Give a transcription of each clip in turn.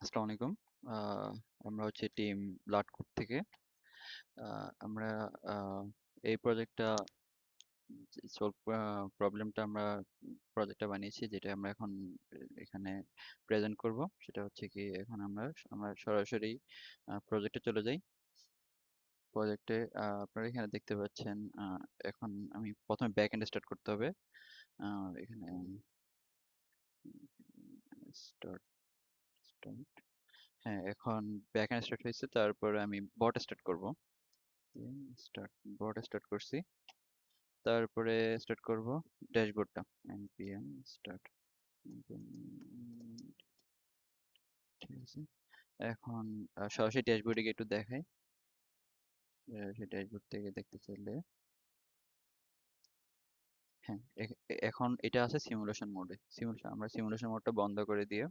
আসসালামু আলাইকুম। আহ, আমরা হচ্ছে টিম ব্লাড কোড থেকে। আমরা এই প্রজেক্টটা সলভ প্রবলেমটা আমরা প্রজেক্টটা বানিয়েছি, যেটা আমরা এখন এখানে প্রেজেন্ট করব। সেটা হচ্ছে কি, এখন আমরা আমরা সরাসরি প্রজেক্টে চলে যাই। প্রজেক্টে আপনারা এখানে দেখতে পাচ্ছেন। এখন আমি প্রথমে ব্যাক এন্ড স্টার্ট করতে হবে। এখানে স্টার্ট স্টার্ট হ্যাঁ, এখন ব্যাক এন্ড স্টার্ট হয়েছে, তারপরে আমি বট স্টার্ট করব। স্টার্ট বট স্টার্ট করছি, তারপরে স্টার্ট করব ড্যাশবোর্ডটা। npm start. ঠিক আছে, এখন সরাসরি ড্যাশবোর্ডে গিয়ে একটু দেখাই। সেই ড্যাশবোর্ড থেকে দেখতে চাইলে, হ্যাঁ, এখন এটা আছে সিমুলেশন মোডে। আমরা সিমুলেশন মোডটা বন্ধ করে দিয়ে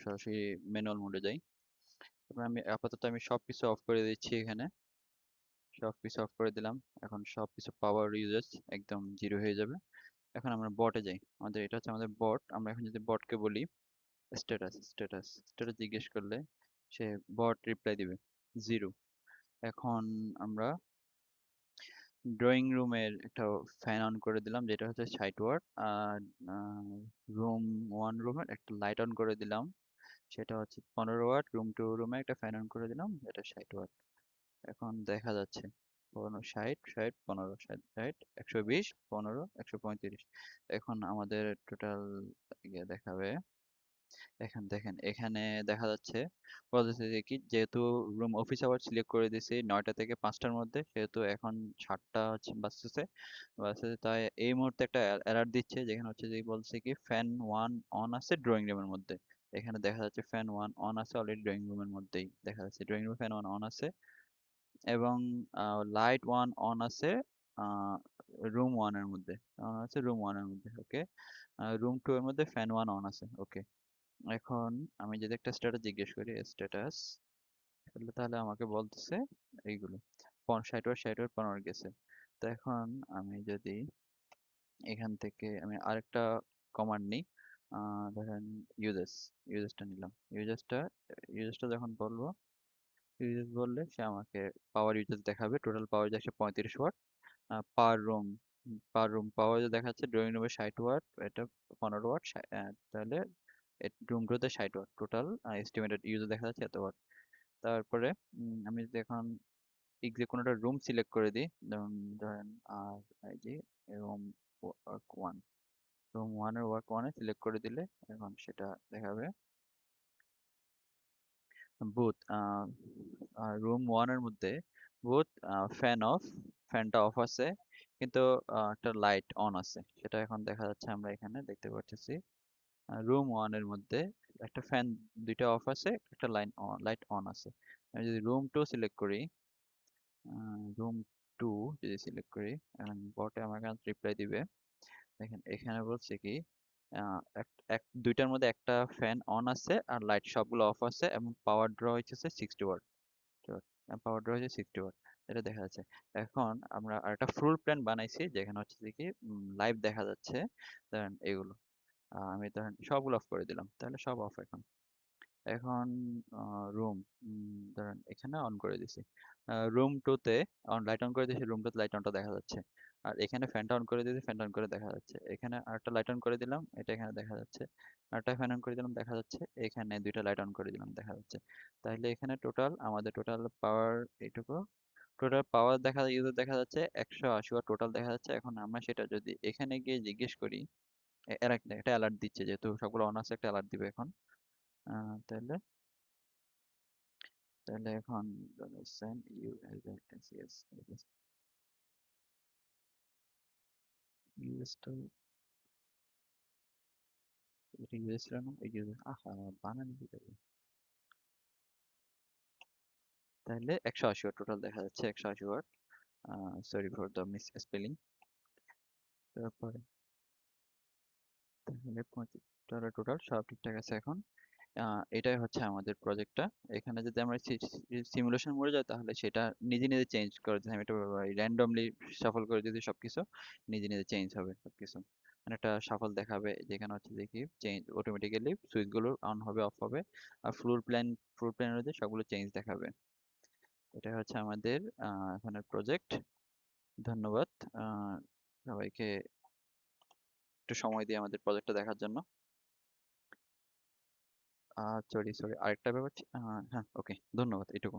সরাসরি ম্যানুয়াল মোডে যাই। তারপর আমি সবকিছু অফ করে দিচ্ছি এখানে। সবকিছু অফ করে দিলাম। এখন সবকিছু পাওয়ার ইউজেস একদম জিরো হয়ে যাবে। এখন আমরা বটে যাই। এটা হচ্ছে আমাদের বট। আমরা এখন যদি বটকে বলি স্ট্যাটাস জিজ্ঞেস করলে সে বট রিপ্লাই দিবে জিরো। এখন আমরা ড্রয়িং রুমের একটা ফ্যান অন করে দিলাম, যেটা হচ্ছে 60 ওয়াট। আর রুমের একটা লাইট অন করে দিলাম, সেটা হচ্ছে 15 ওয়াট। রুমে একটা ফ্যান অন করে দিলাম, এটা 60 ওয়াট। এখন দেখা যাচ্ছে 60 60 15 60 60 120 15 135। এখন আমাদের টোটাল ইয়ে দেখাবে। এখন দেখেন, এখানে দেখা যাচ্ছে পদ্ধতি কি, যেহেতু রুম অফিস আওয়ার সিলেক্ট করে দিয়েছি 9টা থেকে 5টার মধ্যে, সেহেতু এখন 7টা হচ্ছে বাজতেছে। তাই এই মুহূর্তে একটা অ্যালার্ট দিচ্ছে, যেখানে হচ্ছে যে বলছে কি ফ্যান ওয়ান অন আছে ড্রয়িং রুমের মধ্যে। এখানে দেখা যাচ্ছে ফ্যান ওয়ান অন আছে অলরেডি, ড্রয়িং রুমের মধ্যেই দেখা যাচ্ছে ড্রয়িং রুমে ফ্যান ওয়ান অন আছে। এবং লাইট ওয়ান অন আছে রুম ওয়ানের মধ্যে। ওকে। রুম টু এর মধ্যে ফ্যান ওয়ান অন আছে। ওকে। এখন আমি যদি একটা স্ট্যাটাস জিজ্ঞেস করি, স্ট্যাটাস, তাহলে আমাকে বলতেছে এইগুলো 60 ওয়াট 60 ওয়াট 15 গেছে। তো এখন আমি যদি এখান থেকে আমি আরেকটা কমান্ড নিই, ধরেন ইউজেস ইউজেসটা নিলাম। ইউজেসটা যখন বলবো, ইউজেস বললে সে আমাকে পাওয়ার ইউজেস দেখাবে। টোটাল পাওয়ার যাচ্ছে 35 ওয়াট। পার রুম পাওয়ার দেখাচ্ছে ড্রয়িং রুমে 60 ওয়াট, এটা 15 ওয়াট। তাহলে রুম টুতে 60 ওয়াট টোটাল এস্টিমেটেড ইউজ দেখা যাচ্ছে এত ওয়াট। তারপরে আমি যদি এখন যে কোনো একটা রুম সিলেক্ট করে দিই, ধরেন আর এই যে রুম ওয়ার্ক ওয়ান, রুম ওয়ানের ওয়ার্ক ওয়ানে সিলেক্ট করে দিলে এখন সেটা দেখাবে বুথ। রুম ওয়ানের মধ্যে বুথ ফ্যানটা অফ আছে, কিন্তু একটা লাইট অন আছে, সেটা এখন দেখা যাচ্ছে। আমরা এখানে দেখতে পাচ্ছি রুম ওয়ানের মধ্যে একটা ফ্যান দুইটা অফ আছে, একটা লাইট অন আছে। আমি যদি রুম টু সিলেক্ট করি, রুম টু যদি সিলেক্ট করি, এখন বটে আমার কাছে রিপ্লাই দিবে। দেখেন এখানে বলছে কি, এক এক দুইটার মধ্যে একটা ফ্যান অন আছে আর লাইট সবগুলো অফ আছে, এবং পাওয়ার ড্র হচ্ছে 60 ওয়াট। পাওয়ার ড্র হচ্ছে 60 ওয়াট, এটা দেখা যাচ্ছে। এখন আমরা আরেকটা ফুল প্ল্যান বানাইছি, যেখানে হচ্ছে যে কি লাইভ দেখা যাচ্ছে। ধরেন এগুলো ধরেন সবগুলো অফ করে দিলাম, তাহলে সব অফ এখন। এখন রুম ধরেন এখানে অন করে দিছি। রুম টুতে লাইট অন করে দিয়েছি, রুম টুতে লাইট অনটা দেখা যাচ্ছে। আর এখানে ফ্যানটা অন করে দিয়েছি, ফ্যানটা অন করে দেখা যাচ্ছে। এখানে আরেকটা লাইট অন করে দিলাম, এটা এখানে দেখা যাচ্ছে। আরেকটা ফ্যান অন করে দিলাম, দেখা যাচ্ছে। এখানে দুইটা লাইট অন করে দিলাম, দেখা যাচ্ছে। তাহলে এখানে আমাদের টোটাল পাওয়ার এইটুকু। টোটাল পাওয়ার ইউজার দেখা যাচ্ছে 180 ওয়াট টোটাল দেখা যাচ্ছে। এখন আমরা সেটা যদি এখানে গিয়ে জিজ্ঞেস করি, এর একটা অ্যালার্ট দিচ্ছে, যেহেতু সবগুলো অন আছে একটা অ্যালার্ট দিবে এখন। তাহলে তাহলে এখন সেন্ড ইউ এস এস ইউএসটা, এটা ইউএস ছিল না, এই যে বানান কি যাবে। তাহলে 180 ওয়াট টোটাল দেখা যাচ্ছে, 180 watt. Sorry for the miss spelling. তারপরে তাহলে টোটাল সব ঠিকঠাক আছে এখন। এটাই হচ্ছে আমাদের প্রজেক্টটা। এখানে যদি আমরা সিমুলেশন মোডে যাই, তাহলে সেটা নিজে নিজে চেঞ্জ করে দিতে, আমি এটা র্যান্ডমলি সাফল করে দিতে সবকিছু নিজে নিজে চেঞ্জ হবে সবকিছু। মানে একটা সাফল দেখাবে যেখানে হচ্ছে দেখি চেঞ্জ অটোমেটিক্যালি সুইচ গুলো অন হবে অফ হবে আর ফ্লোর প্ল্যান অনুযায়ী সবগুলো চেঞ্জ দেখাবে। এটা হচ্ছে আমাদের এখনের প্রজেক্ট। ধন্যবাদ সবাইকে একটু সময় দিয়ে আমাদের প্রজেক্টটা দেখার জন্য। সরি সরি আরেকটা ব্যাপার হ্যাঁ ওকে ধন্যবাদ এটুকু।